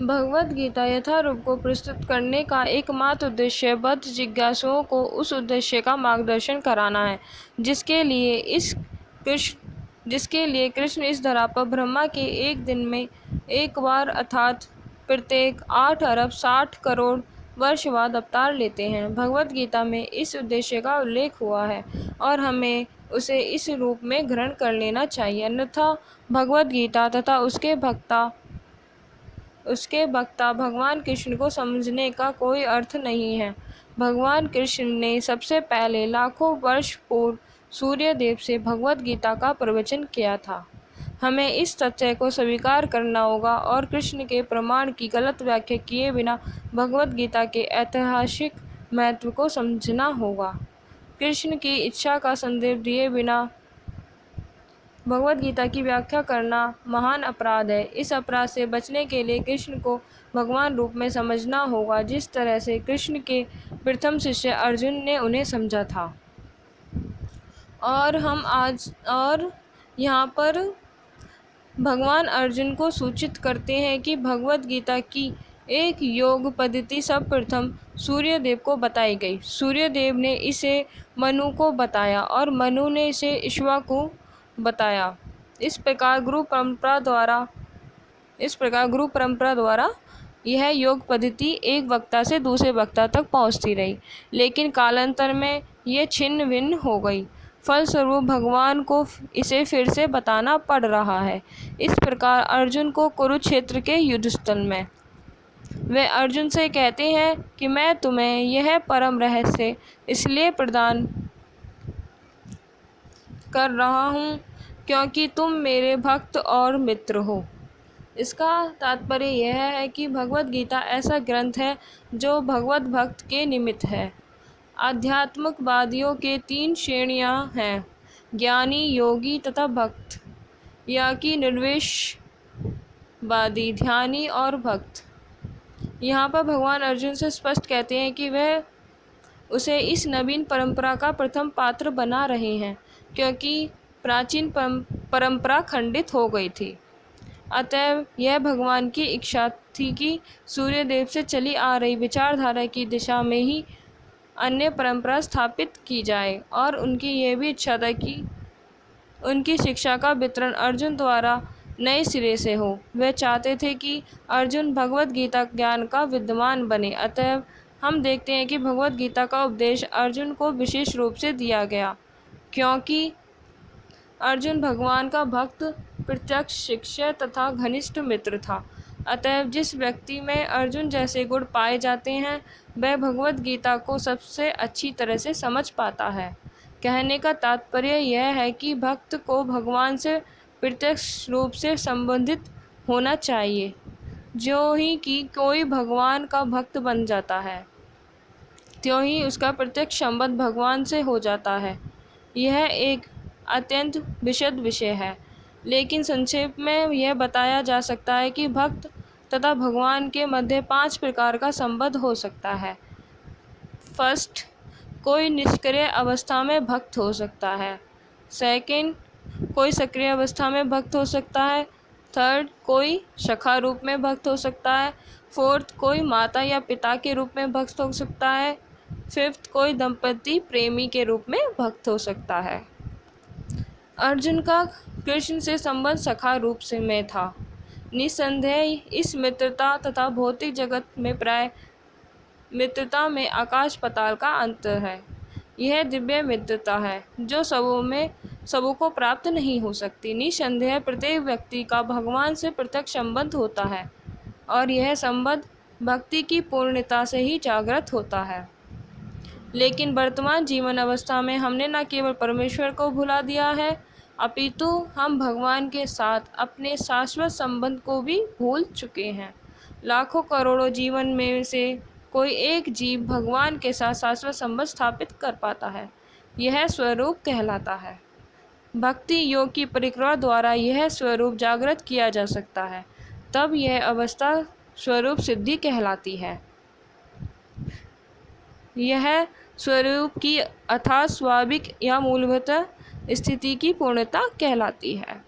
भगवद गीता यथारूप को प्रस्तुत करने का एकमात्र उद्देश्य बद्ध जिज्ञासुओं को उस उद्देश्य का मार्गदर्शन कराना है जिसके लिए कृष्ण इस धरा पर ब्रह्मा के एक दिन में एक बार अर्थात प्रत्येक 8 अरब 60 करोड़ वर्ष बाद अवतार लेते हैं। भगवद गीता में इस उद्देश्य का उल्लेख हुआ है और हमें उसे इस रूप में ग्रहण कर लेना चाहिए, अन्यथा भगवद गीता तथा उसके वक्ता भगवान कृष्ण को समझने का कोई अर्थ नहीं है। भगवान कृष्ण ने सबसे पहले लाखों वर्ष पूर्व सूर्य देव से भगवद गीता का प्रवचन किया था। हमें इस तथ्य को स्वीकार करना होगा और कृष्ण के प्रमाण की गलत व्याख्या किए बिना भगवद गीता के ऐतिहासिक महत्व को समझना होगा। कृष्ण की इच्छा का संदेश दिए बिना भगवद गीता की व्याख्या करना महान अपराध है। इस अपराध से बचने के लिए कृष्ण को भगवान रूप में समझना होगा, जिस तरह से कृष्ण के प्रथम शिष्य अर्जुन ने उन्हें समझा था। और यहाँ पर भगवान अर्जुन को सूचित करते हैं कि भगवद गीता की एक योग पद्धति सर्वप्रथम सूर्यदेव को बताई गई। सूर्यदेव ने इसे मनु को बताया और मनु ने इसे ईश्वर को बताया। इस प्रकार गुरु परंपरा द्वारा यह योग पद्धति एक वक्ता से दूसरे वक्ता तक पहुंचती रही, लेकिन कालांतर में ये छिन्न भिन्न हो गई। फलस्वरूप भगवान को इसे फिर से बताना पड़ रहा है। इस प्रकार अर्जुन को कुरुक्षेत्र के युद्ध स्थल में वे अर्जुन से कहते हैं कि मैं तुम्हें यह परम रहस्य इसलिए प्रदान कर रहा हूँ क्योंकि तुम मेरे भक्त और मित्र हो। इसका तात्पर्य यह है कि भगवद गीता ऐसा ग्रंथ है जो भगवत भक्त के निमित्त है। आध्यात्मिकवादियों के 3 श्रेणियां हैं, ज्ञानी, योगी तथा भक्त, या कि निर्विशेषवादी, ध्यानी और भक्त। यहाँ पर भगवान अर्जुन से स्पष्ट कहते हैं कि वह उसे इस नवीन परंपरा का प्रथम पात्र बना रहे हैं, क्योंकि प्राचीन परंपरा खंडित हो गई थी। अतएव यह भगवान की इच्छा थी कि सूर्यदेव से चली आ रही विचारधारा की दिशा में ही अन्य परंपरा स्थापित की जाए, और उनकी यह भी इच्छा था कि उनकी शिक्षा का वितरण अर्जुन द्वारा नए सिरे से हो। वे चाहते थे कि अर्जुन भगवद गीता ज्ञान का विद्वान बने। अतएव हम देखते हैं कि भगवद गीता का उपदेश अर्जुन को विशेष रूप से दिया गया, क्योंकि अर्जुन भगवान का भक्त, प्रत्यक्ष शिष्य तथा घनिष्ठ मित्र था। अतएव जिस व्यक्ति में अर्जुन जैसे गुण पाए जाते हैं, वह भगवद गीता को सबसे अच्छी तरह से समझ पाता है। कहने का तात्पर्य यह है कि भक्त को भगवान से प्रत्यक्ष रूप से संबंधित होना चाहिए। जो ही कि कोई भगवान का भक्त बन जाता है, त्यों ही उसका प्रत्यक्ष संबंध भगवान से हो जाता है। यह एक अत्यंत विशद विषय है, लेकिन संक्षेप में यह बताया जा सकता है कि भक्त तथा भगवान के मध्य 5 प्रकार का संबंध हो सकता है। फर्स्ट, कोई निष्क्रिय अवस्था में भक्त हो सकता है। सेकंड, कोई सक्रिय अवस्था में भक्त हो सकता है। थर्ड, कोई सखा रूप में भक्त हो सकता है। फोर्थ, कोई माता या पिता के रूप में भक्त हो सकता है। फिफ्थ, कोई दंपति प्रेमी के रूप में भक्त हो सकता है। अर्जुन का कृष्ण से संबंध सखा रूप से में था। निसंदेह इस मित्रता तथा भौतिक जगत में प्राय मित्रता में आकाश पाताल का अंतर है। यह दिव्य मित्रता है जो सबों को प्राप्त नहीं हो सकती। निसंदेह प्रत्येक व्यक्ति का भगवान से प्रत्यक्ष संबंध होता है, और यह संबंध भक्ति की पूर्णता से ही जागृत होता है। लेकिन वर्तमान जीवन अवस्था में हमने न केवल परमेश्वर को भुला दिया है, अपितु हम भगवान के साथ अपने शाश्वत संबंध को भी भूल चुके हैं। लाखों करोड़ों जीवन में से कोई एक जीव भगवान के साथ शाश्वत संबंध स्थापित कर पाता है। यह स्वरूप कहलाता है। भक्ति योग की परिक्रमा द्वारा यह स्वरूप जागृत किया जा सकता है, तब यह अवस्था स्वरूप सिद्धि कहलाती है। यह स्वरूप की अर्थात स्वाभाविक या मूलभूत स्थिति की पूर्णता कहलाती है।